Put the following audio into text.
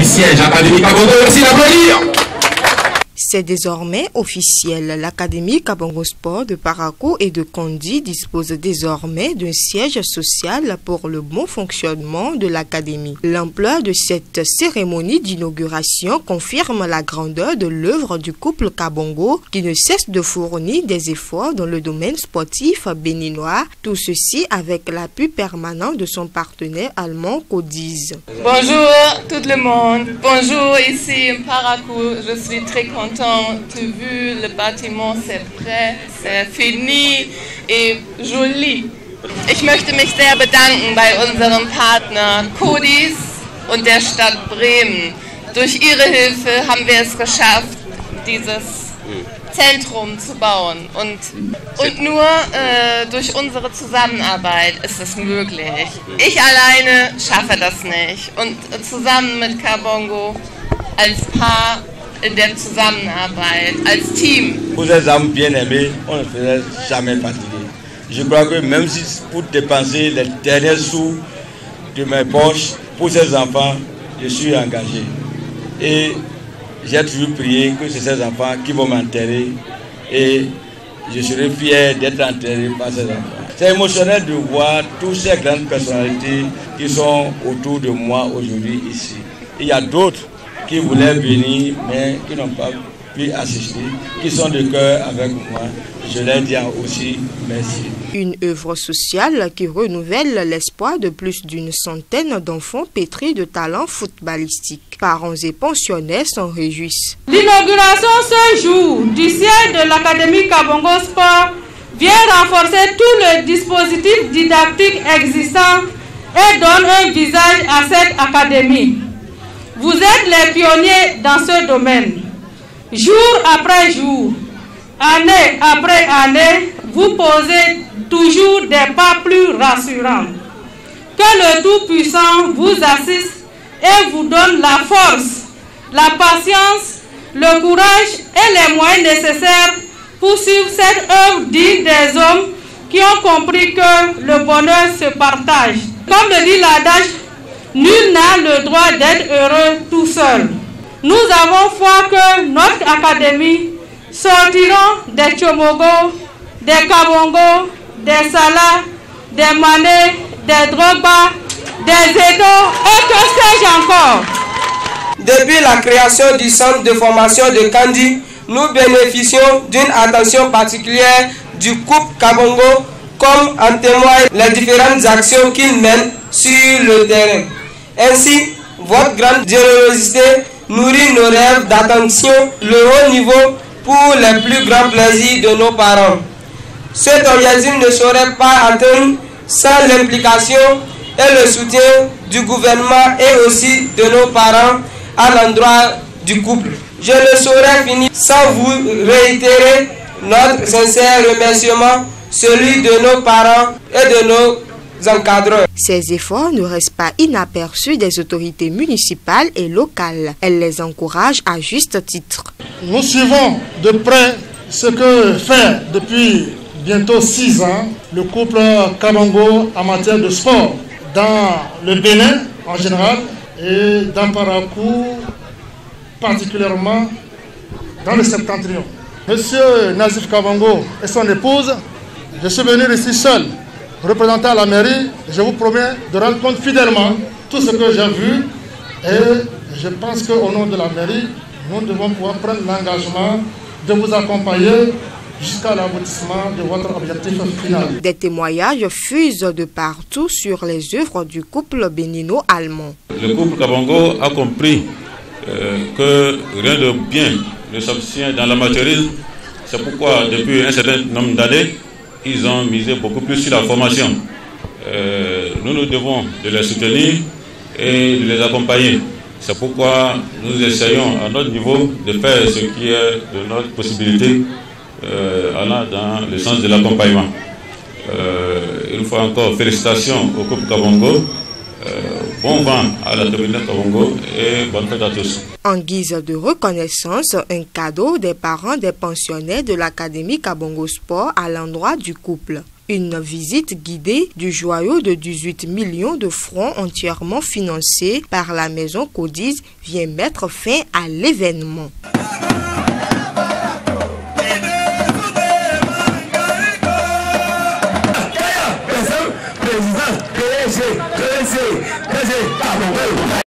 du siège Académie Kabongo, merci d'applaudir. C'est désormais officiel. L'Académie Kabongo Sport de Parakou et de Kondi dispose désormais d'un siège social pour le bon fonctionnement de l'Académie. L'ampleur de cette cérémonie d'inauguration confirme la grandeur de l'œuvre du couple Kabongo qui ne cesse de fournir des efforts dans le domaine sportif béninois. Tout ceci avec l'appui permanent de son partenaire allemand Codiz. Bonjour tout le monde. Bonjour ici Parakou. Je suis très content. Tu as vu, le bâtiment, c'est prêt, c'est fini et joli. Ich möchte mich sehr bedanken bei unserem Partner Codiz und der Stadt Bremen. Durch ihre Hilfe haben wir es geschafft, dieses Zentrum zu bauen. Und nur durch unsere Zusammenarbeit ist es möglich. Ich alleine schaffe das nicht. Und zusammen mit Kabongo als Paar in der Zusammenarbeit, als Team. Pour ces hommes bien aimés, on ne faisait jamais fatiguer. Je crois que même si pour dépenser les derniers sous de mes poches, pour ces enfants, je suis engagé. Et j'ai toujours prié que c'est ces enfants qui vont m'enterrer et je serai fier d'être enterré par ces enfants. C'est émotionnel de voir toutes ces grandes personnalités qui sont autour de moi aujourd'hui ici. Il y a d'autres qui voulaient venir mais qui n'ont pas pu assister, qui sont de cœur avec moi. Je leur dis aussi merci. Une œuvre sociale qui renouvelle l'espoir de plus d'une centaine d'enfants pétris de talents footballistiques. Parents et pensionnaires s'en réjouissent. L'inauguration ce jour du siège de l'Académie Kabongo Sport vient renforcer tout le dispositif didactique existant et donne un visage à cette académie. Vous êtes les pionniers dans ce domaine. Jour après jour, année après année, vous posez toujours des pas plus rassurants. Que le Tout-Puissant vous assiste et vous donne la force, la patience, le courage et les moyens nécessaires pour suivre cette œuvre digne des hommes qui ont compris que le bonheur se partage. Comme le dit l'adage, nul n'a le droit d'être heureux tout seul. Nous avons foi que notre académie sortira des Tchomogo, des Kabongo, des Salah, des Mané, des Drogba, des Edo et que sais-je encore. Depuis la création du centre de formation de Kandi, nous bénéficions d'une attention particulière du couple Kabongo, comme en témoignent les différentes actions qu'il mène sur le terrain. Ainsi, votre grande générosité nourrit nos rêves d'attention, le haut niveau pour les plus grands plaisirs de nos parents. Cet objectif ne saurait pas atteindre sans l'implication et le soutien du gouvernement et aussi de nos parents à l'endroit du couple. Je ne saurais finir sans vous réitérer notre sincère remerciement, celui de nos parents et de nos encadreurs. Ces efforts ne restent pas inaperçus des autorités municipales et locales. Elles les encouragent à juste titre. Nous suivons de près ce que fait depuis bientôt 6 ans le couple Kabongo en matière de sport dans le Bénin en général et dans Parakou particulièrement dans le septentrion. Monsieur Nazif Kabongo et son épouse, je suis venu ici seul, représentant la mairie. Je vous promets de rendre compte fidèlement tout ce que j'ai vu et je pense qu'au nom de la mairie, nous devons pouvoir prendre l'engagement de vous accompagner jusqu'à l'aboutissement de votre objectif final. Des témoignages fusent de partout sur les œuvres du couple bénino-allemand. Le couple Kabongo a compris que rien de bien ne s'obtient dans l'amateurisme. C'est pourquoi depuis un certain nombre d'années, ils ont misé beaucoup plus sur la formation. Nous nous devons de les soutenir et de les accompagner. C'est pourquoi nous essayons à notre niveau de faire ce qui est de notre possibilité allant dans le sens de l'accompagnement. Une fois encore, félicitations au couple Kabongo. Bon vent à la terminale Kabongo et bonne fête à tous. En guise de reconnaissance, un cadeau des parents des pensionnaires de l'Académie Kabongo Sport à l'endroit du couple. Une visite guidée du joyau de 18 millions de francs entièrement financé par la maison Codiz vient mettre fin à l'événement.